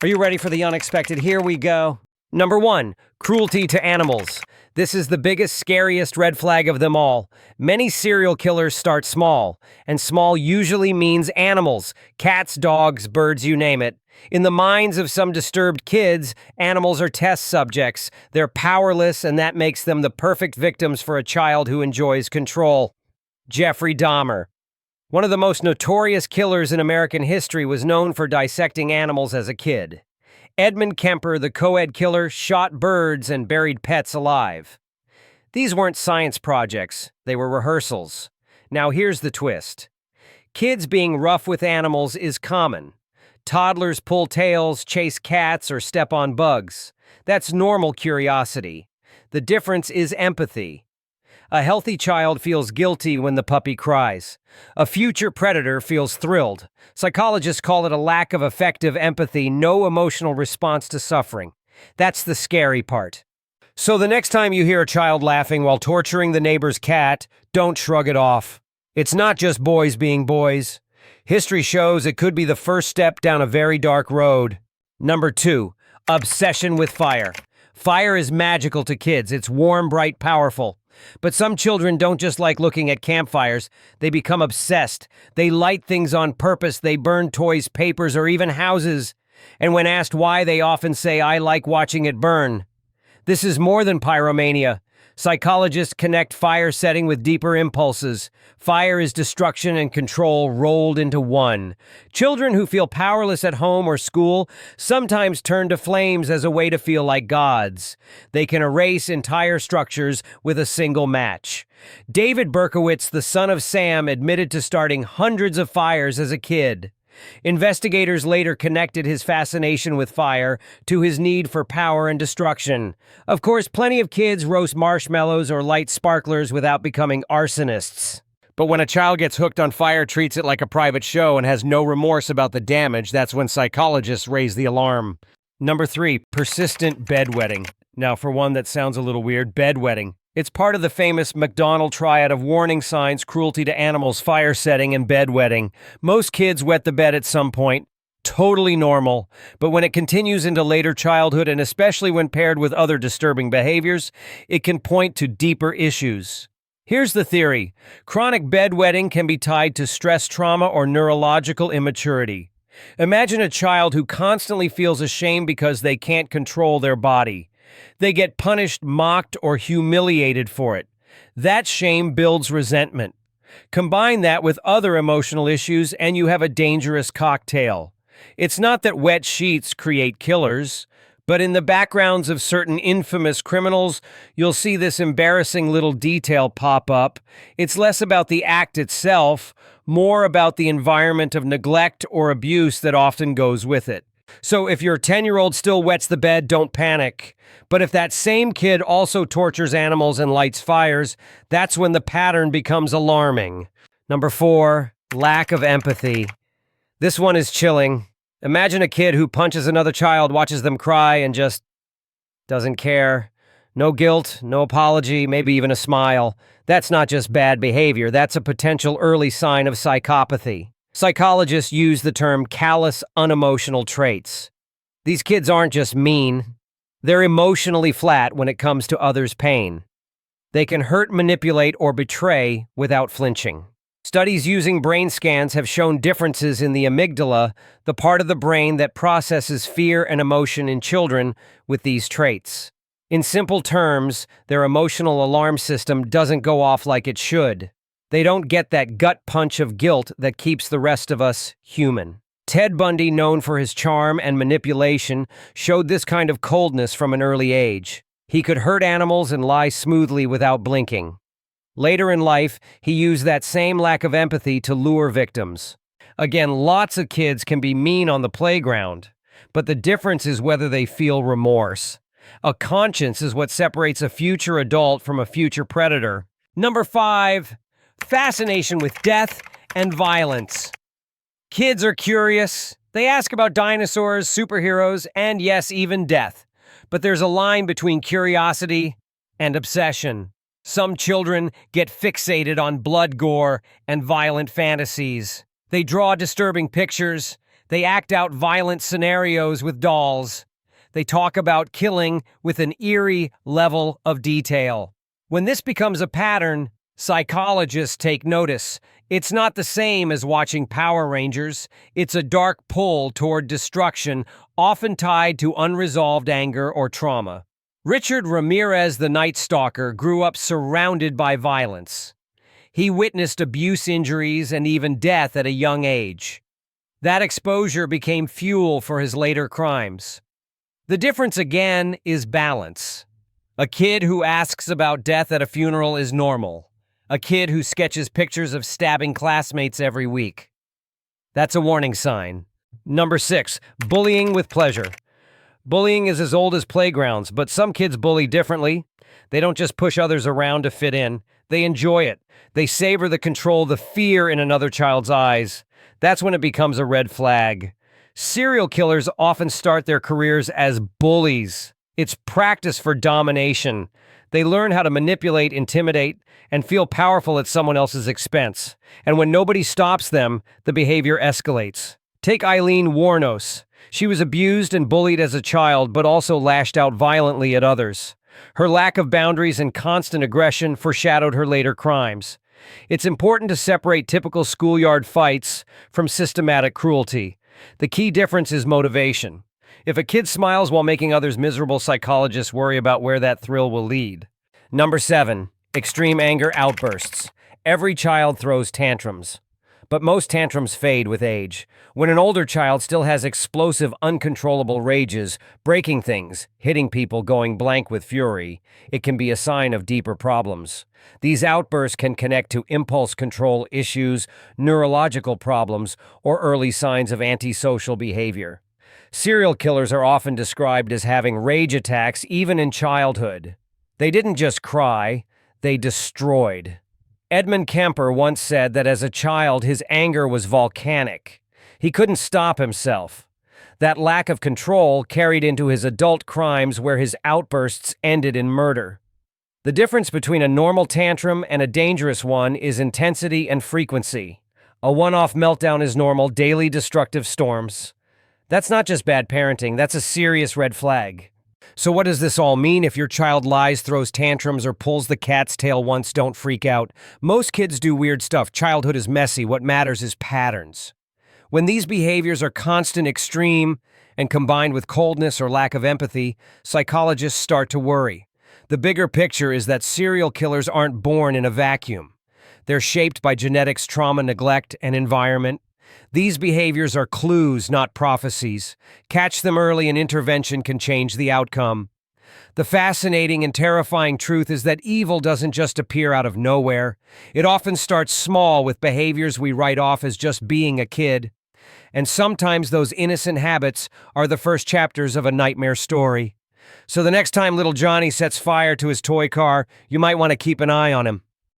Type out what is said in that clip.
Are you ready for the unexpected? Here we go. Number 1, cruelty to animals. This is the biggest, scariest red flag of them all. Many serial killers start small, and small usually means animals, cats, dogs, birds, you name it. In the minds of some disturbed kids, animals are test subjects. They're powerless, and that makes them the perfect victims for a child who enjoys control. Jeffrey Dahmer. One of the most notorious killers in American history, was known for dissecting animals as a kid. Edmund Kemper, the co-ed killer, shot birds and buried pets alive. These weren't science projects, they were rehearsals. Now here's the twist. Kids being rough with animals is common. Toddlers pull tails, chase cats, or step on bugs. That's normal curiosity. The difference is empathy. A healthy child feels guilty when the puppy cries. A future predator feels thrilled. Psychologists call it a lack of effective empathy, no emotional response to suffering. That's the scary part. So the next time you hear a child laughing while torturing the neighbor's cat, don't shrug it off. It's not just boys being boys. History shows it could be the first step down a very dark road. Number 2, obsession with fire. Fire is magical to kids. It's warm, bright, powerful. But some children don't just like looking at campfires. They become obsessed. They light things on purpose. They burn toys, papers, or even houses. And when asked why, they often say, "I like watching it burn." This is more than pyromania. Psychologists connect fire setting with deeper impulses. Fire is destruction and control rolled into one. Children who feel powerless at home or school sometimes turn to flames as a way to feel like gods. They can erase entire structures with a single match. David Berkowitz, the son of Sam, admitted to starting hundreds of fires as a kid. Investigators later connected his fascination with fire to his need for power and destruction. Of course, plenty of kids roast marshmallows or light sparklers without becoming arsonists. But when a child gets hooked on fire, treats it like a private show, and has no remorse about the damage, that's when psychologists raise the alarm. Number 3, persistent bedwetting. Now, for one that sounds a little weird, bedwetting. It's part of the famous McDonald triad of warning signs, cruelty to animals, fire setting, and bedwetting. Most kids wet the bed at some point. Totally normal. But when it continues into later childhood, and especially when paired with other disturbing behaviors, it can point to deeper issues. Here's the theory. Chronic bedwetting can be tied to stress trauma or neurological immaturity. Imagine a child who constantly feels ashamed because they can't control their body. They get punished, mocked, or humiliated for it. That shame builds resentment. Combine that with other emotional issues, and you have a dangerous cocktail. It's not that wet sheets create killers, but in the backgrounds of certain infamous criminals, you'll see this embarrassing little detail pop up. It's less about the act itself, more about the environment of neglect or abuse that often goes with it. So if your 10-year-old still wets the bed, don't panic. But if that same kid also tortures animals and lights fires, that's when the pattern becomes alarming. Number 4, lack of empathy. This one is chilling. Imagine a kid who punches another child, watches them cry, and just doesn't care. No guilt, no apology, maybe even a smile. That's not just bad behavior, that's a potential early sign of psychopathy. Psychologists use the term callous, unemotional traits. These kids aren't just mean. They're emotionally flat when it comes to others' pain. They can hurt, manipulate, or betray without flinching. Studies using brain scans have shown differences in the amygdala, the part of the brain that processes fear and emotion in children with these traits. In simple terms, their emotional alarm system doesn't go off like it should. They don't get that gut punch of guilt that keeps the rest of us human. Ted Bundy, known for his charm and manipulation, showed this kind of coldness from an early age. He could hurt animals and lie smoothly without blinking. Later in life, he used that same lack of empathy to lure victims. Again, lots of kids can be mean on the playground, but the difference is whether they feel remorse. A conscience is what separates a future adult from a future predator. Number 5, fascination with death and violence. Kids are curious. They ask about dinosaurs, superheroes, and yes, even death. But there's a line between curiosity and obsession. Some children get fixated on blood, gore, and violent fantasies. They draw disturbing pictures. They act out violent scenarios with dolls. They talk about killing with an eerie level of detail. When this becomes a pattern, psychologists take notice. It's not the same as watching Power Rangers. It's a dark pull toward destruction, often tied to unresolved anger or trauma. Richard Ramirez, the Night Stalker, grew up surrounded by violence. He witnessed abuse, injuries, and even death at a young age. That exposure became fuel for his later crimes. The difference, again, is balance. A kid who asks about death at a funeral is normal. A kid who sketches pictures of stabbing classmates every week. That's a warning sign. Number 6, bullying with pleasure. Bullying is as old as playgrounds, but some kids bully differently. They don't just push others around to fit in. They enjoy it. They savor the control, the fear in another child's eyes. That's when it becomes a red flag. Serial killers often start their careers as bullies. It's practice for domination. They learn how to manipulate, intimidate, and feel powerful at someone else's expense. And when nobody stops them, the behavior escalates. Take Eileen Wuornos. She was abused and bullied as a child, but also lashed out violently at others. Her lack of boundaries and constant aggression foreshadowed her later crimes. It's important to separate typical schoolyard fights from systematic cruelty. The key difference is motivation. If a kid smiles while making others miserable, psychologists worry about where that thrill will lead. Number 7, extreme anger outbursts. Every child throws tantrums, but most tantrums fade with age. When an older child still has explosive, uncontrollable rages, breaking things, hitting people, going blank with fury, it can be a sign of deeper problems. These outbursts can connect to impulse control issues, neurological problems, or early signs of antisocial behavior. Serial killers are often described as having rage attacks even in childhood. They didn't just cry, they destroyed. Edmund Kemper once said that as a child his anger was volcanic. He couldn't stop himself. That lack of control carried into his adult crimes where his outbursts ended in murder. The difference between a normal tantrum and a dangerous one is intensity and frequency. A one-off meltdown is normal, daily destructive storms. That's not just bad parenting, that's a serious red flag. So what does this all mean? If your child lies, throws tantrums, or pulls the cat's tail once, don't freak out. Most kids do weird stuff. Childhood is messy. What matters is patterns. When these behaviors are constant, extreme, and combined with coldness or lack of empathy, psychologists start to worry. The bigger picture is that serial killers aren't born in a vacuum. They're shaped by genetics, trauma, neglect, and environment. These behaviors are clues, not prophecies. Catch them early and intervention can change the outcome. The fascinating and terrifying truth is that evil doesn't just appear out of nowhere. It often starts small with behaviors we write off as just being a kid. And sometimes those innocent habits are the first chapters of a nightmare story. So the next time little Johnny sets fire to his toy car, you might want to keep an eye on him.